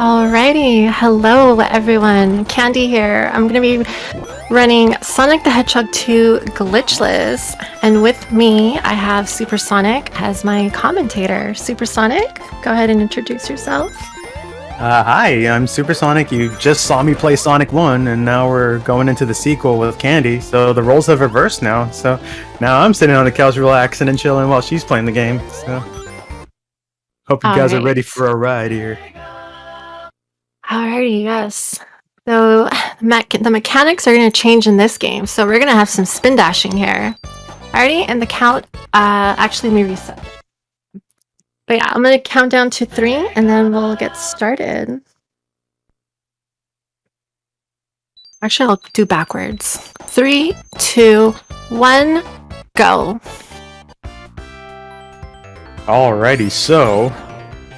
Alrighty, hello everyone, Candy here. I'm going to be running Sonic the Hedgehog 2 Glitchless, and with me I have Supersonic as my commentator. Supersonic, go ahead and introduce yourself. Hi, I'm Supersonic. You just saw me play Sonic 1, and now we're going into the sequel with Candy, so the roles have reversed now. So now I'm sitting on the couch relaxing and chilling while she's playing the game. So hope you guys are ready for a ride here. Alrighty, yes. So the mechanics are going to change in this game, so we're going to have some spin dashing here. Alrighty, and the count, actually let me reset. But yeah, I'm going to count down to 3 and then we'll get started. Actually, I'll do backwards. 3, 2, 1, go. Alrighty, so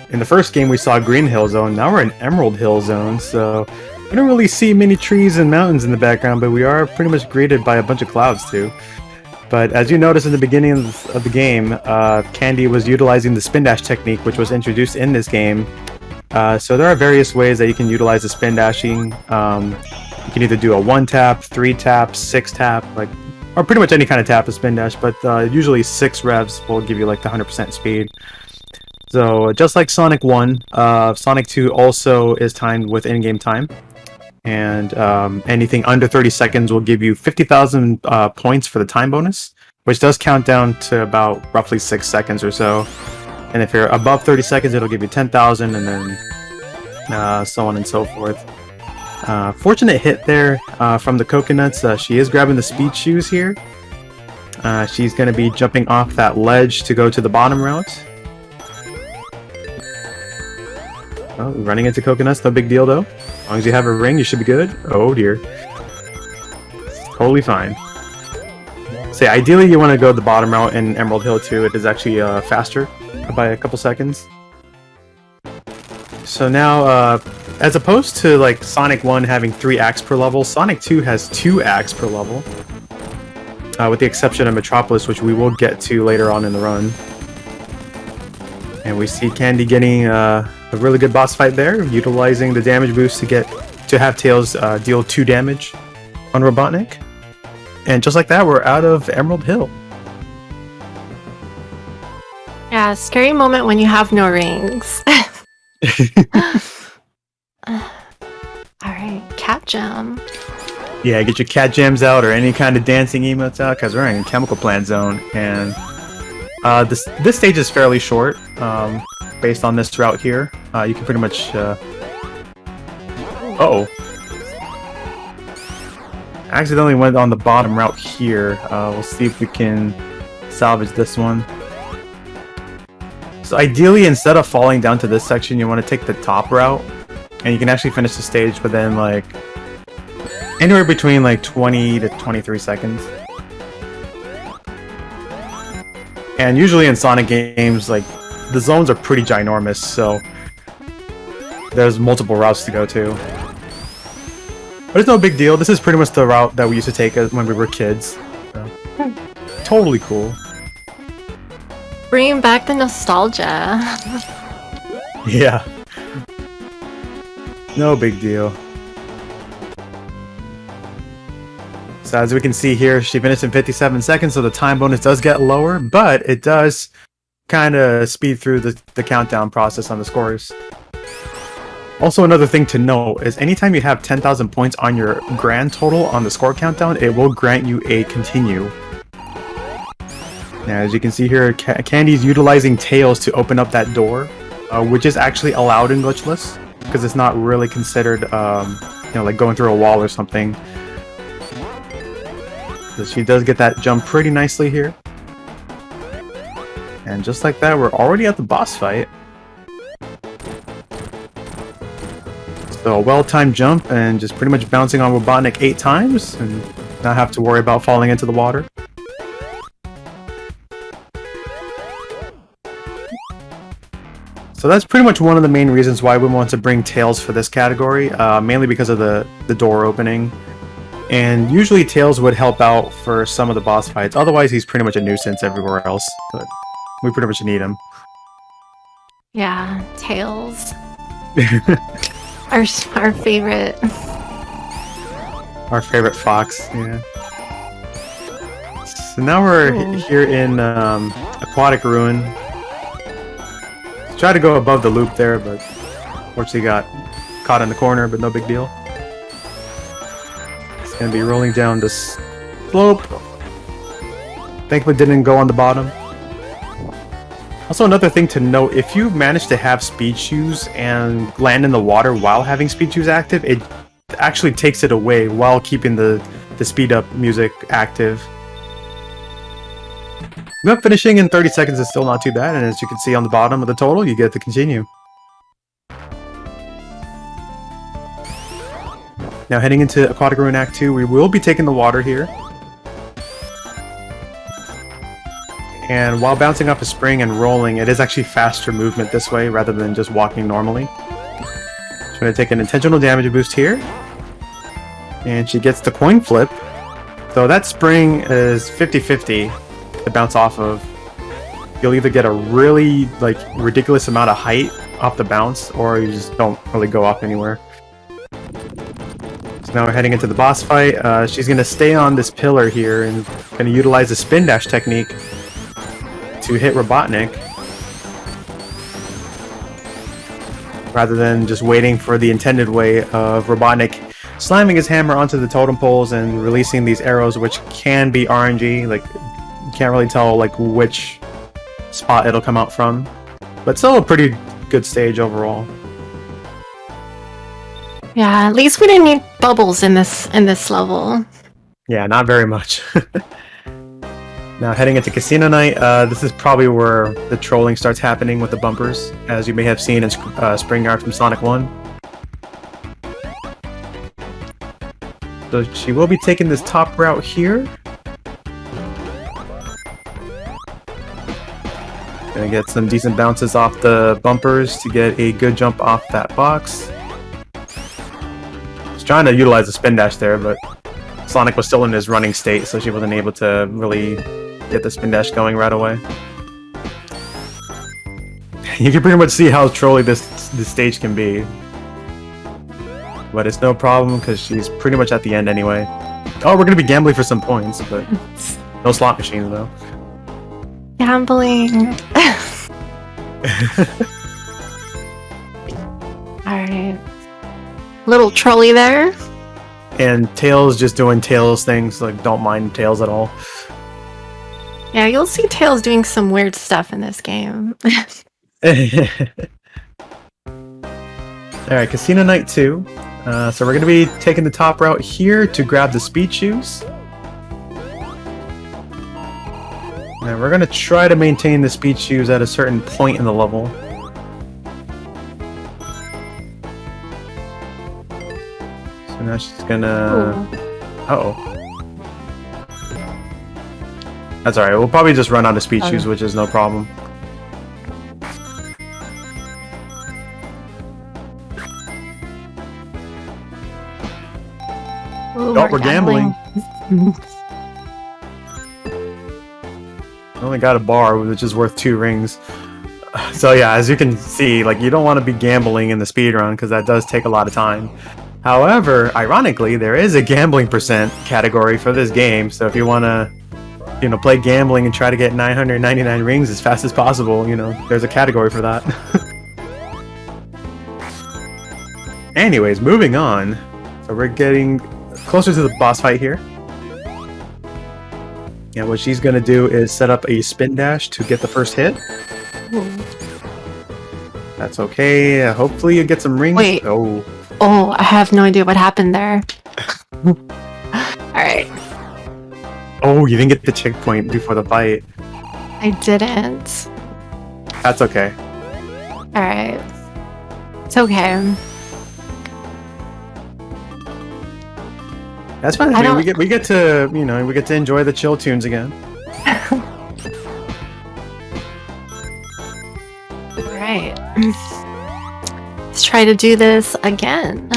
in the first game we saw Green Hill Zone, now we're in Emerald Hill Zone, so I don't really see many trees and mountains in the background, but we are pretty much greeted by a bunch of clouds too. But as you notice in the beginning of the game, Candy was utilizing the spin dash technique, which was introduced in this game. So there are various ways that you can utilize the spin dashing. You can either do a 1-tap, 3-tap, 6-tap, or pretty much any kind of tap of spin dash, but usually 6 revs will give you like the 100% speed. So just like Sonic 1, Sonic 2 also is timed with in-game time. And anything under 30 seconds will give you 50,000 points for the time bonus, which does count down to about roughly 6 seconds or so. And if you're above 30 seconds, it'll give you 10,000, and then so on and so forth. Fortunate hit there from the coconuts. She is grabbing the speed shoes here. She's going to be jumping off that ledge to go to the bottom route. Oh, running into coconuts, no big deal though. As long as you have a ring, you should be good. Oh dear. Totally fine. So ideally you want to go the bottom route in Emerald Hill 2. It is actually faster by a couple seconds. So now, as opposed to like Sonic 1 having 3 acts per level, Sonic 2 has 2 acts per level. With the exception of Metropolis, which we will get to later on in the run. And we see Candy getting a really good boss fight there, utilizing the damage boost to have Tails deal 2 damage on Robotnik. And just like that, we're out of Emerald Hill. Yeah, scary moment when you have no rings. Alright, cat jam. Yeah, get your cat jams out or any kind of dancing emotes out, because we're in Chemical Plant Zone, and this stage is fairly short. Based on this route here, you can pretty much uh-oh. I accidentally went on the bottom route here. We'll see if we can salvage this one. So ideally, instead of falling down to this section, you want to take the top route, and you can actually finish the stage within like anywhere between like 20 to 23 seconds. And usually in Sonic games, like, the zones are pretty ginormous, so there's multiple routes to go to. But it's no big deal. This is pretty much the route that we used to take when we were kids. So, totally cool. Bringing back the nostalgia. Yeah. No big deal. So as we can see here, she finished in 57 seconds, so the time bonus does get lower, but it does kind of speed through the countdown process on the scores. Also, another thing to note is anytime you have 10,000 points on your grand total on the score countdown, it will grant you a continue. Now, as you can see here, Candy's utilizing Tails to open up that door, which is actually allowed in Glitchless, because it's not really considered, like going through a wall or something. So she does get that jump pretty nicely here. And just like that, we're already at the boss fight. So a well-timed jump and just pretty much bouncing on Robotnik 8 times and not have to worry about falling into the water. So that's pretty much one of the main reasons why we want to bring Tails for this category, mainly because of the door opening. And usually Tails would help out for some of the boss fights, otherwise he's pretty much a nuisance everywhere else. But we pretty much need him. Yeah, Tails. Our favorite. Our favorite fox, yeah. So now we're here in Aquatic Ruin. Try to go above the loop there, but unfortunately got caught in the corner, but no big deal. It's gonna be rolling down this slope. Thankfully didn't go on the bottom. Also, another thing to note, if you manage to have speed shoes and land in the water while having speed shoes active, it actually takes it away while keeping the speed up music active. But finishing in 30 seconds is still not too bad, and as you can see on the bottom of the total, you get to continue. Now heading into Aquatic Ruin Act 2, we will be taking the water here. And while bouncing off a spring and rolling, it is actually faster movement this way rather than just walking normally. She's going to take an intentional damage boost here. And she gets the coin flip. So that spring is 50-50 to bounce off of. You'll either get a really ridiculous amount of height off the bounce, or you just don't really go off anywhere. So now we're heading into the boss fight. She's going to stay on this pillar here and going to utilize the spin dash technique to hit Robotnik, rather than just waiting for the intended way of Robotnik slamming his hammer onto the totem poles and releasing these arrows, which can be RNG. Like, you can't really tell which spot it'll come out from, but still a pretty good stage overall. Yeah, at least we didn't need bubbles in this level. Yeah, not very much. Now heading into Casino Night, this is probably where the trolling starts happening with the bumpers, as you may have seen in Spring Yard from Sonic 1. So she will be taking this top route here. Gonna get some decent bounces off the bumpers to get a good jump off that box. She's trying to utilize the spin dash there, but Sonic was still in his running state, so she wasn't able to really get the spin dash going right away. You can pretty much see how trolly this stage can be. But it's no problem, because she's pretty much at the end anyway. Oh, we're going to be gambling for some points, but no slot machines though. Gambling. Alright. Little trolley there. And Tails just doing Tails things, don't mind Tails at all. Yeah, you'll see Tails doing some weird stuff in this game. Alright, Casino Night 2. So we're going to be taking the top route here to grab the speed shoes. Now we're going to try to maintain the speed shoes at a certain point in the level. So now she's gonna... Uh-oh. That's alright, we'll probably just run out of speed shoes, which is no problem. Ooh, we're gambling. I only got a bar, which is worth 2 rings. So yeah, as you can see, you don't want to be gambling in the speedrun, because that does take a lot of time. However, ironically, there is a gambling percent category for this game, so if you want to play gambling and try to get 999 rings as fast as possible, there's a category for that. Anyways, moving on. So we're getting closer to the boss fight here. Yeah, what she's going to do is set up a spin dash to get the first hit. That's okay. Hopefully you get some rings. Wait. Oh, I have no idea what happened there. Alright. Oh, you didn't get the checkpoint before the fight. I didn't. That's okay. Alright. It's okay. That's fine. We get to we get to enjoy the chill tunes again. Alright. Let's try to do this again.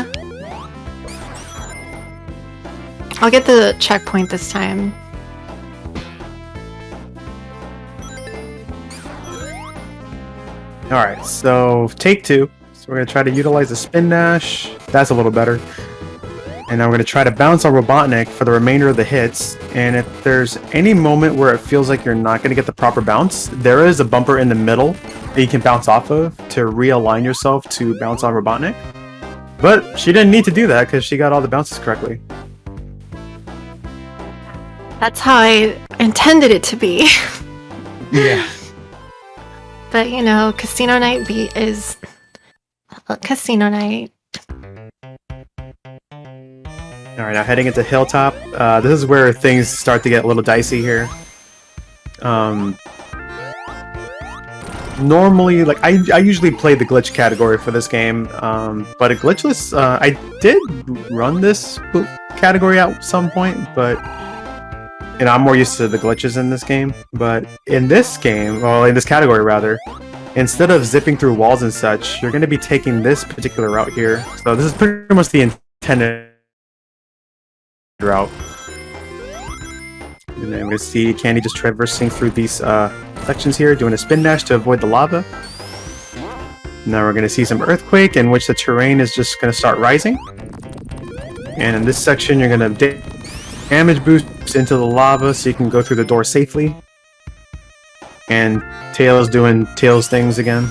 I'll get the checkpoint this time. Alright, so take 2. So we're going to try to utilize the spin dash. That's a little better. And now we're going to try to bounce on Robotnik for the remainder of the hits. And if there's any moment where it feels like you're not going to get the proper bounce, there is a bumper in the middle that you can bounce off of to realign yourself to bounce on Robotnik. But she didn't need to do that because she got all the bounces correctly. That's how I intended it to be. Yeah. But you know, Casino Night beat is Casino Night. Alright, now heading into Hilltop. This is where things start to get a little dicey here. Normally, like, I usually play the glitch category for this game, but a glitchless, I did run this category at some point, but, you know, I'm more used to the glitches in this game. But in this game, well, in this category rather, instead of zipping through walls and such, you're going to be taking this particular route here. So this is pretty much the intended route. And then we see Candy just traversing through these sections here, doing a spin dash to avoid the lava. Now we're going to see some earthquake in which the terrain is just going to start rising. And in this section you're going to damage boost into the lava so you can go through the door safely. And Tails doing Tails things again.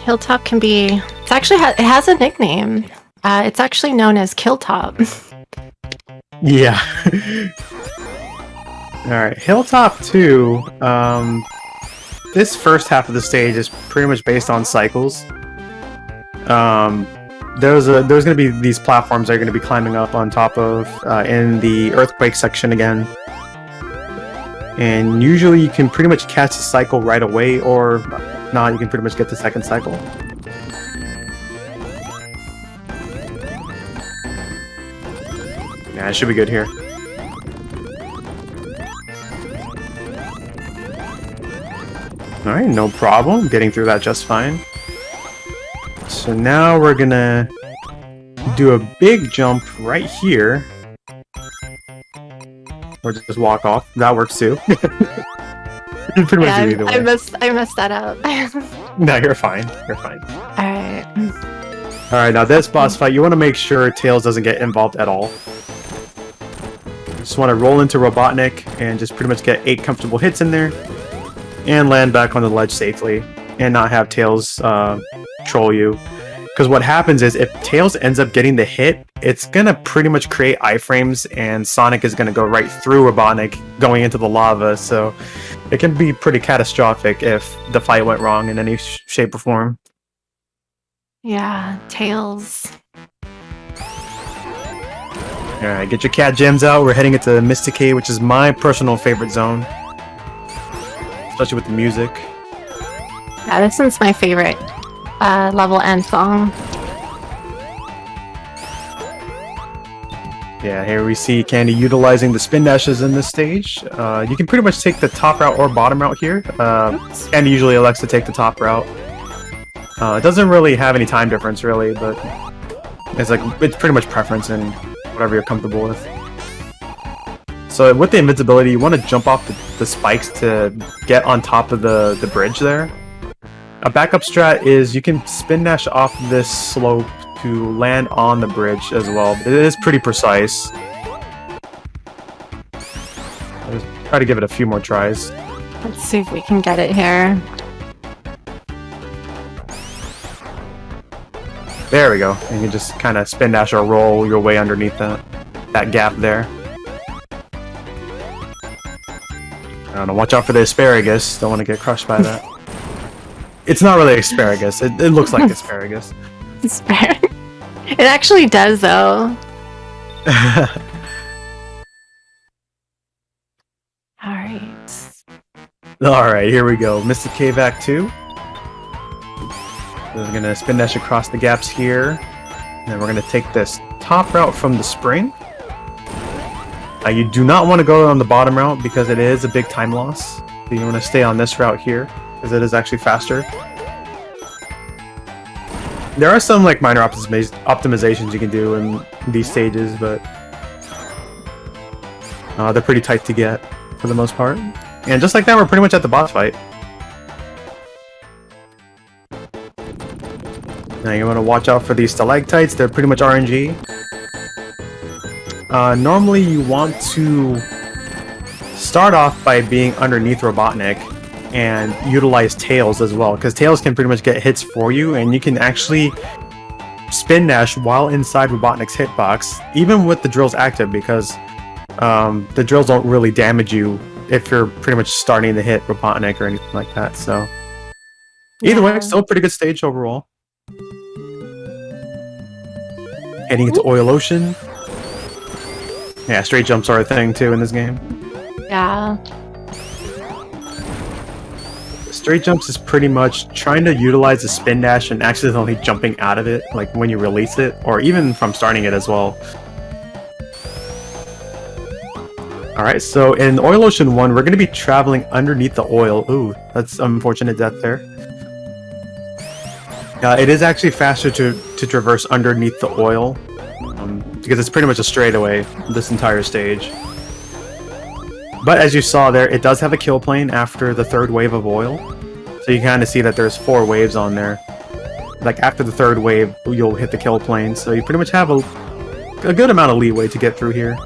Hilltop can be. It's actually it has a nickname. It's actually known as Killtop. Yeah. Alright, Hilltop 2, this first half of the stage is pretty much based on cycles. There's going to be these platforms that are going to be climbing up on top of in the earthquake section again. And usually you can pretty much catch the cycle right away, or not, you can pretty much get the second cycle. Yeah, it should be good here. Alright, no problem. Getting through that just fine. So now we're gonna do a big jump right here. Or just walk off. That works too. You pretty much do either way. I messed that up. No, you're fine. You're fine. Alright. Alright, now this boss fight, you want to make sure Tails doesn't get involved at all. Just want to roll into Robotnik and just pretty much get 8 comfortable hits in there. And land back on the ledge safely. And not have Tails troll you. Because what happens is, if Tails ends up getting the hit, it's going to pretty much create iframes, and Sonic is going to go right through Robotnik, going into the lava, so it can be pretty catastrophic if the fight went wrong in any shape or form. Yeah, Tails. Alright, get your cat gems out. We're heading into Mystic Cave, which is my personal favorite zone. Especially with the music. Yeah, this one's my favorite level end song. Yeah, here we see Candy utilizing the spin dashes in this stage. You can pretty much take the top route or bottom route here. Candy usually elects to take the top route. It doesn't really have any time difference, really, but it's pretty much preference and whatever you're comfortable with. So with the invincibility, you want to jump off the spikes to get on top of the bridge there. A backup strat is you can spin dash off this slope to land on the bridge as well. It is pretty precise. I'll just try to give it a few more tries. Let's see if we can get it here. There we go. And you just kind of spin dash or roll your way underneath that gap there. I don't know, watch out for the asparagus. Don't want to get crushed by that. It's not really asparagus. It looks like asparagus. Asparagus. It actually does, though. Alright. Alright, here we go. Mystic Cave Act 2. We're going to spin dash across the gaps here. And then we're going to take this top route from the spring. You do not want to go on the bottom route because it is a big time loss. So you want to stay on this route here because it is actually faster. There are some minor optimizations you can do in these stages, but they're pretty tight to get for the most part. And just like that, we're pretty much at the boss fight. Now you want to watch out for these stalactites. They're pretty much RNG. Normally you want to start off by being underneath Robotnik and utilize Tails as well, because Tails can pretty much get hits for you, and you can actually spin dash while inside Robotnik's hitbox, even with the drills active, because the drills don't really damage you if you're pretty much starting to hit Robotnik or anything like that. So either way, still a pretty good stage overall. Heading into Oil Ocean. Yeah, straight jumps are a thing too in this game. Yeah. Straight jumps is pretty much trying to utilize the spin dash and accidentally jumping out of it, like when you release it, or even from starting it as well. Alright, so in Oil Ocean 1, we're going to be traveling underneath the oil. Ooh, that's unfortunate death there. It is actually faster to traverse underneath the oil, because it's pretty much a straightaway this entire stage. But as you saw there, it does have a kill plane after the third wave of oil. So you kind of see that there's 4 waves on there. Like after the third wave, you'll hit the kill plane. So you pretty much have a good amount of leeway to get through here.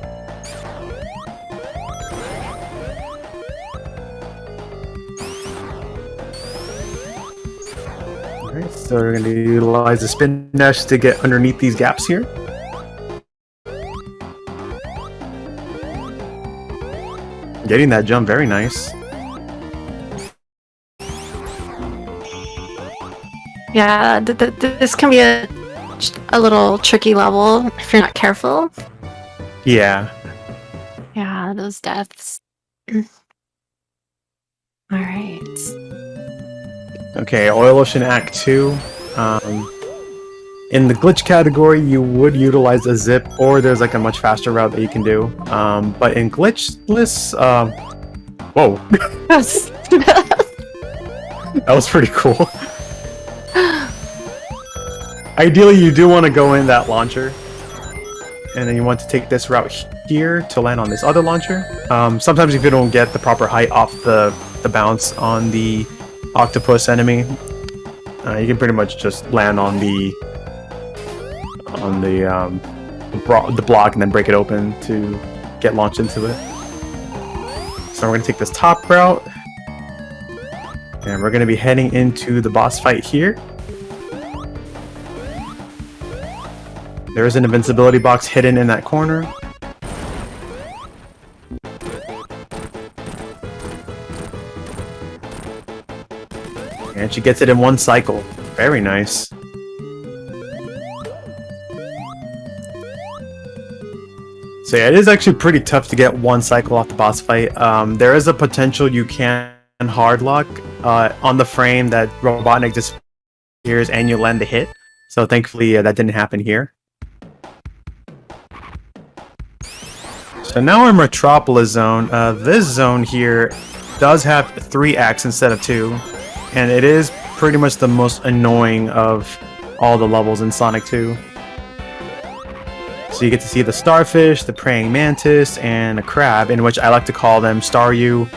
Alright, so we're going to utilize the spin dash to get underneath these gaps here. Getting that jump, very nice. Yeah, this can be a little tricky level if you're not careful. Yeah. Yeah, those deaths. Alright. Okay, Oil Ocean Act 2. In the glitch category, you would utilize a zip, or there's like a much faster route that you can do. But in glitchless, whoa. That was pretty cool. Ideally, you do want to go in that launcher, and then you want to take this route here to land on this other launcher. Sometimes if you don't get the proper height off the bounce on the octopus enemy, you can pretty much just land on the block and then break it open to get launched into it. So we're going to take this top route, and we're going to be heading into the boss fight here. There is an invincibility box hidden in that corner. And she gets it in one cycle. Very nice. So yeah, it is actually pretty tough to get one cycle off the boss fight. There is a potential you can hard lock on the frame that Robotnik disappears and you land the hit. So thankfully that didn't happen here. So now we're in Metropolis Zone. This zone here does have 3 acts instead of 2. And it is pretty much the most annoying of all the levels in Sonic 2. So you get to see the starfish, the praying mantis, and a crab, in which I like to call them Staryu,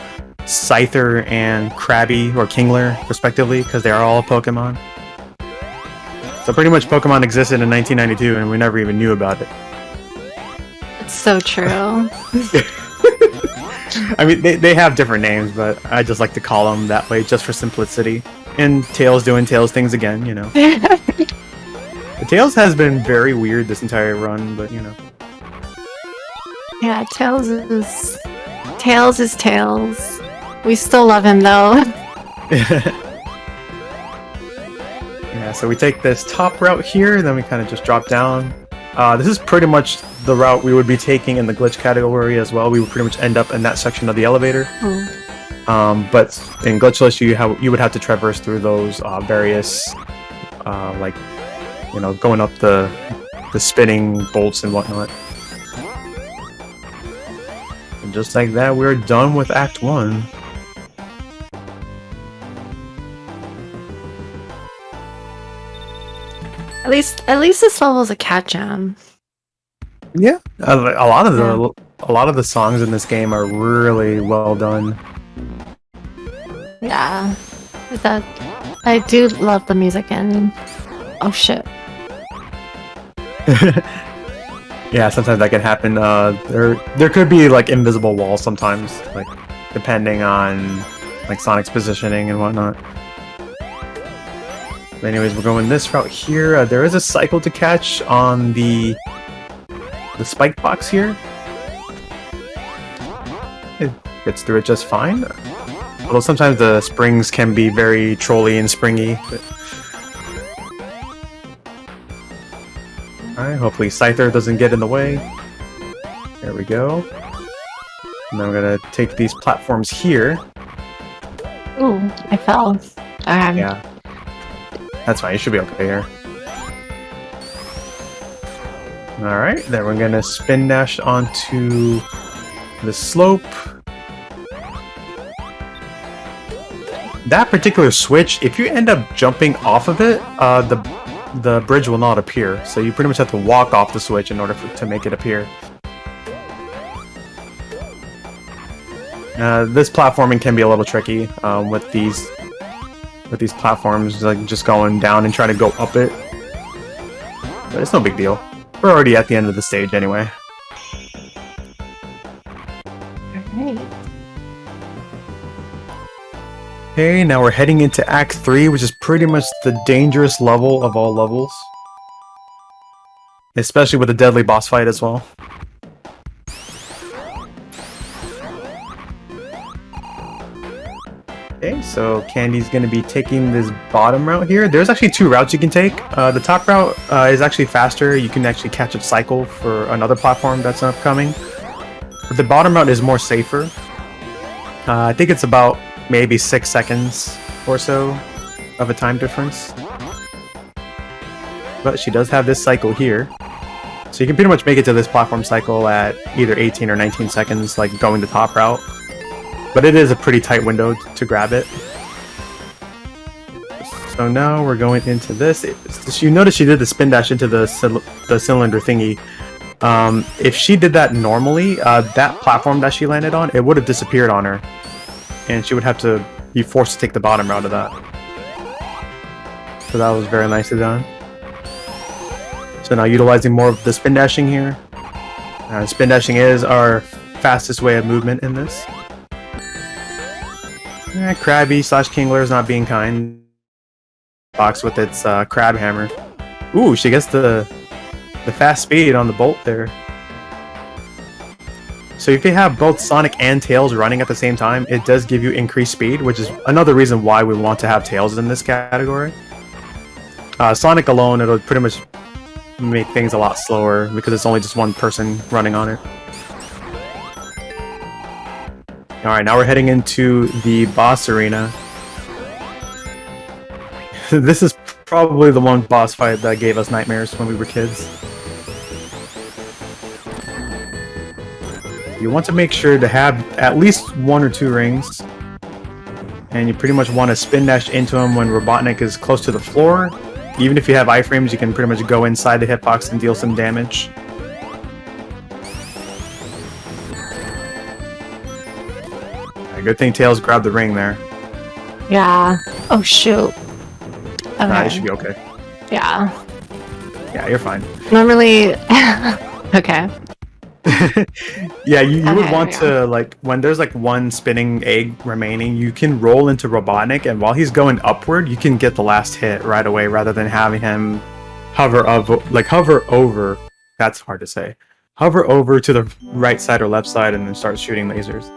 Scyther, and Krabby, or Kingler, respectively, because they are all Pokemon. So pretty much Pokemon existed in 1992, and we never even knew about it. It's so true. I mean, they have different names, but I just like to call them that way, just for simplicity. And Tails doing Tails things again, you know. Tails has been very weird this entire run, but you know. Yeah, Tails is Tails. We still love him though. Yeah, so we take this top route here, then we kind of just drop down. This is pretty much the route we would be taking in the glitch category as well. We would pretty much end up in that section of the elevator. But in glitchless, you would have to traverse through those various, like, you know, going up the spinning bolts and whatnot. And just like that, we're done with Act 1. At least this level's a cat jam. Yeah, a lot of the songs in this game are really well done. Yeah. That I do love the music and oh shit. Yeah, sometimes that can happen. There could be like invisible walls sometimes, like depending on like Sonic's positioning and whatnot. But anyways, we're going this route here. There is a cycle to catch on the spike box here. It gets through it just fine. Although sometimes the springs can be very trolly and springy. But... Alright, hopefully Scyther doesn't get in the way. There we go. And then I'm gonna take these platforms here. Ooh, I fell. Yeah. That's fine, you should be okay here. Alright, then we're gonna spin dash onto the slope. That particular switch, if you end up jumping off of it, the bridge will not appear. So you pretty much have to walk off the switch in order to make it appear. This platforming can be a little tricky with these platforms, like just going down and trying to go up it. But it's no big deal. We're already at the end of the stage anyway. Alright. Okay, now we're heading into Act 3, which is pretty much the dangerous level of all levels. Especially with a deadly boss fight as well. Okay, so Candy's going to be taking this bottom route here. There's actually two routes you can take. The top route is actually faster. You can actually catch a cycle for another platform that's upcoming. But the bottom route is more safer. I think it's about maybe 6 seconds or so of a time difference. But she does have this cycle here. So you can pretty much make it to this platform cycle at either 18 or 19 seconds, like going the top route. But it is a pretty tight window to grab it. So now we're going into this. You notice she did the spin dash into the cylinder thingy. If she did that normally, that platform that she landed on, it would have disappeared on her. And she would have to be forced to take the bottom route of that. So that was very nicely done. So now utilizing more of the spin dashing here. Spin dashing is our fastest way of movement in this. Krabby / Kingler is not being kind. Box with its crab hammer. Ooh, she gets the fast speed on the bolt there. So if you have both Sonic and Tails running at the same time, it does give you increased speed, which is another reason why we want to have Tails in this category. Sonic alone, it'll pretty much make things a lot slower because it's only just one person running on it. Alright, now we're heading into the boss arena. This is probably the one boss fight that gave us nightmares when we were kids. You want to make sure to have at least 1 or 2 rings. And you pretty much want to spin dash into him when Robotnik is close to the floor. Even if you have iframes, you can pretty much go inside the hitbox and deal some damage. Good thing Tails grabbed the ring there. Yeah. Oh shoot. Okay. Nah, it should be okay. Yeah. Yeah, you're fine. Normally. Okay. Yeah, you would want to, like, when there's like one spinning egg remaining, you can roll into Robotnik, and while he's going upward, you can get the last hit right away rather than having him hover over. That's hard to say. Hover over to the right side or left side and then start shooting lasers.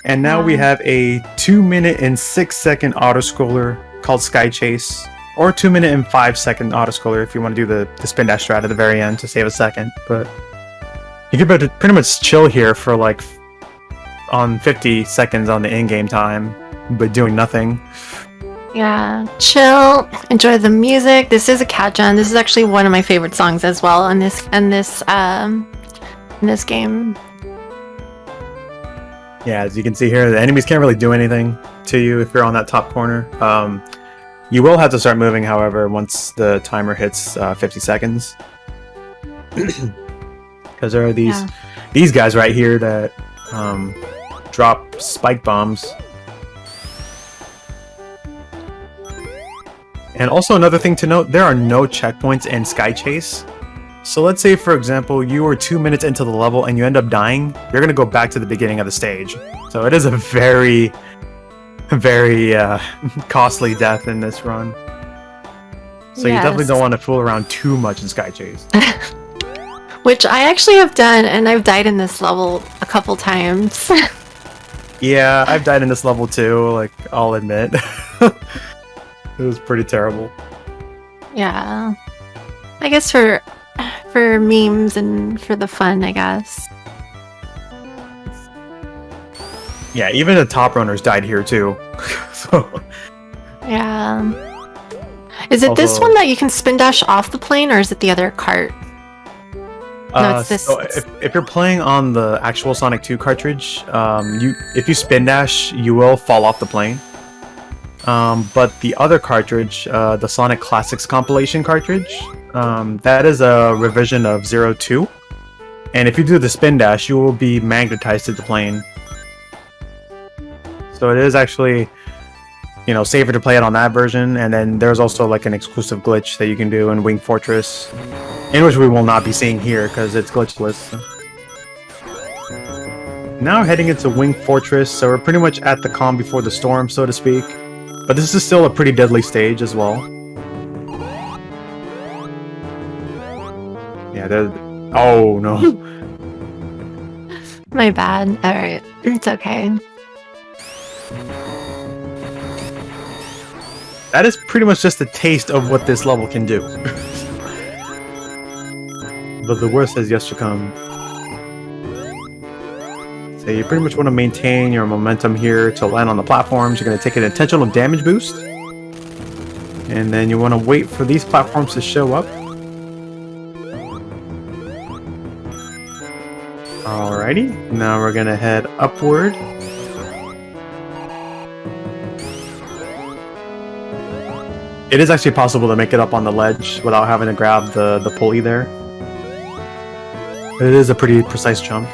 And now we have a 2-minute and 6-second autoscroller called Sky Chase, or 2-minute and 5-second autoscroller if you want to do the spin dash strat at the very end to save a second. But you can pretty much chill here for like on 50 seconds on the in-game time, but doing nothing. Yeah, chill, enjoy the music. This is a catch-on. This is actually one of my favorite songs as well in this game. Yeah, as you can see here, the enemies can't really do anything to you if you're on that top corner. You will have to start moving, however, once the timer hits 50 seconds. Because there are these guys right here that drop spike bombs. And also another thing to note, there are no checkpoints in Sky Chase. So let's say, for example, you are 2 minutes into the level and you end up dying, you're going to go back to the beginning of the stage. So it is a very, very costly death in this run. So you definitely don't want to fool around too much in Sky Chase. Which I actually have done, and I've died in this level a couple times. Yeah, I've died in this level too, like, I'll admit. It was pretty terrible. Yeah. I guess for memes and for the fun, I guess. Yeah, even the top runners died here too. So Yeah. Is it this one that you can spin dash off the plane, or is it the other cart? No, it's this. So if you're playing on the actual Sonic 2 cartridge, if you spin dash, you will fall off the plane. But the other cartridge, the Sonic Classics compilation cartridge, that is a revision of 02. And if you do the spin dash, you will be magnetized to the plane. So it is actually, you know, safer to play it on that version. And then there's also like an exclusive glitch that you can do in Wing Fortress, in which we will not be seeing here because it's glitchless. Now heading into Wing Fortress, so we're pretty much at the calm before the storm, so to speak. But this is still a pretty deadly stage as well. Yeah, there's... Oh, no. My bad. Alright. It's okay. That is pretty much just a taste of what this level can do. But the worst has yet to come. So you pretty much want to maintain your momentum here to land on the platforms. You're going to take an intentional damage boost. And then you want to wait for these platforms to show up. Alrighty, now we're going to head upward. It is actually possible to make it up on the ledge without having to grab the pulley there. It is a pretty precise jump.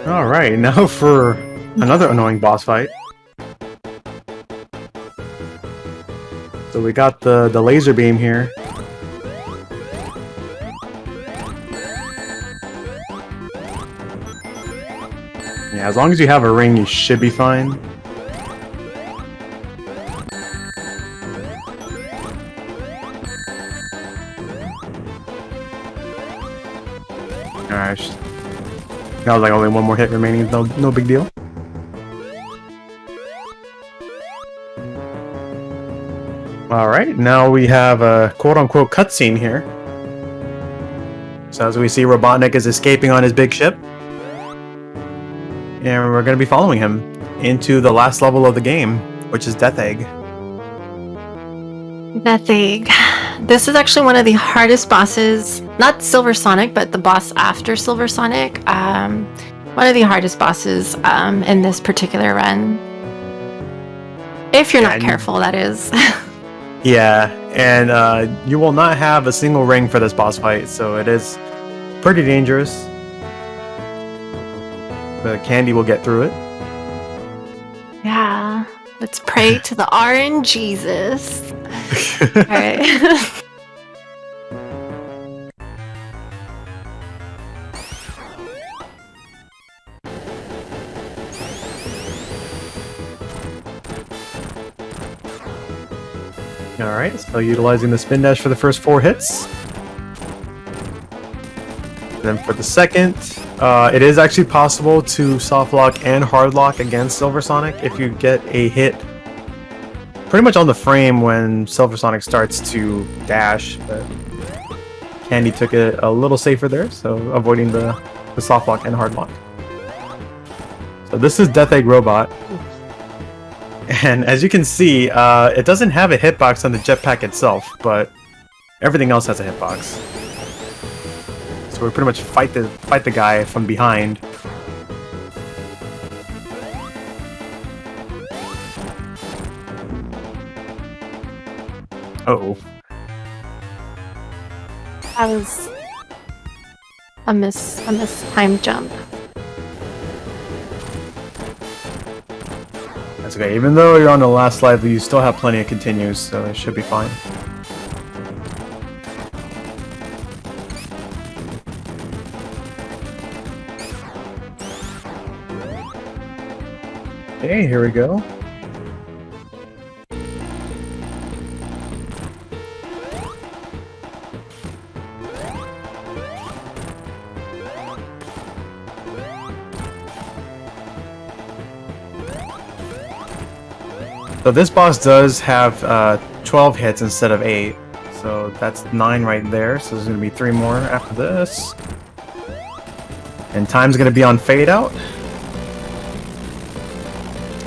Alright, now for another annoying boss fight. So we got the laser beam here. Yeah, as long as you have a ring, you should be fine. Alright. That was like only one more hit remaining, no big deal. Alright, now we have a quote-unquote cutscene here. So as we see, Robotnik is escaping on his big ship. And we're going to be following him into the last level of the game, which is Death Egg. Death Egg. This is actually one of the hardest bosses, not Silver Sonic, but the boss after Silver Sonic. One of the hardest bosses in this particular run. If you're not careful, that is. Yeah, and you will not have a single ring for this boss fight, so it is pretty dangerous. But Candy will get through it. Yeah. Let's pray to the RNGesus. Alright. Alright, so utilizing the spin dash for the first 4 hits. Then for the second, it is actually possible to soft lock and hard lock against Silver Sonic if you get a hit pretty much on the frame when Silver Sonic starts to dash. But Candy took it a little safer there, so avoiding the soft lock and hard lock. So this is Death Egg Robot. And as you can see, it doesn't have a hitbox on the jetpack itself, but everything else has a hitbox. So we pretty much fight the guy from behind. Uh-oh. That a miss time jump. That's okay. Even though you're on the last life, you still have plenty of continues, so it should be fine. Okay, here we go. So this boss does have 12 hits instead of 8. So that's 9 right there. So there's going to be 3 more after this. And time's going to be on fade out.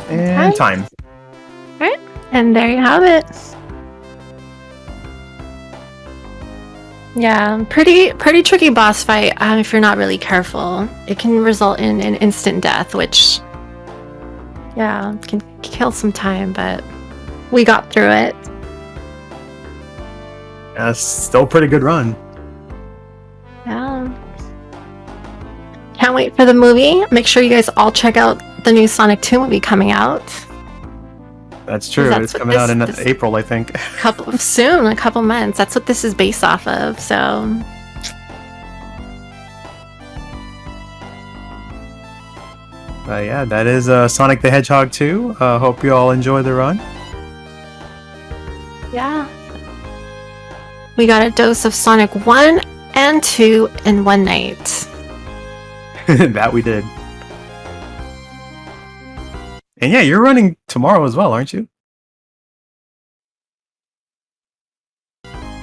And Okay. time. Alright, and there you have it. Yeah, pretty tricky boss fight if you're not really careful. It can result in an instant death, which, yeah, can kill some time, but we got through it. Yeah, still a pretty good run. Yeah. Can't wait for the movie. Make sure you guys all check out the new Sonic 2 movie coming out. That's true. That's It's what coming out in this- April, I think. A couple months. That's what this is based off of, so... Yeah, that is Sonic the Hedgehog 2. Hope you all enjoy the run. Yeah. We got a dose of Sonic 1 and 2 in one night. That we did. And yeah, you're running tomorrow as well, aren't you?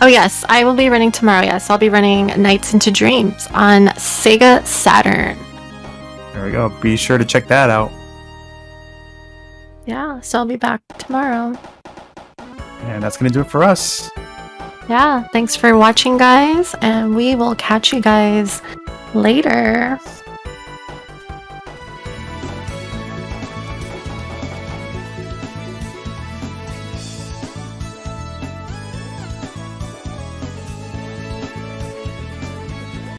Oh yes, I will be running tomorrow, yes. I'll be running Nights into Dreams on Sega Saturn. There we go. Be sure to check that out. Yeah, so I'll be back tomorrow. And that's going to do it for us. Yeah, thanks for watching, guys, and we will catch you guys later.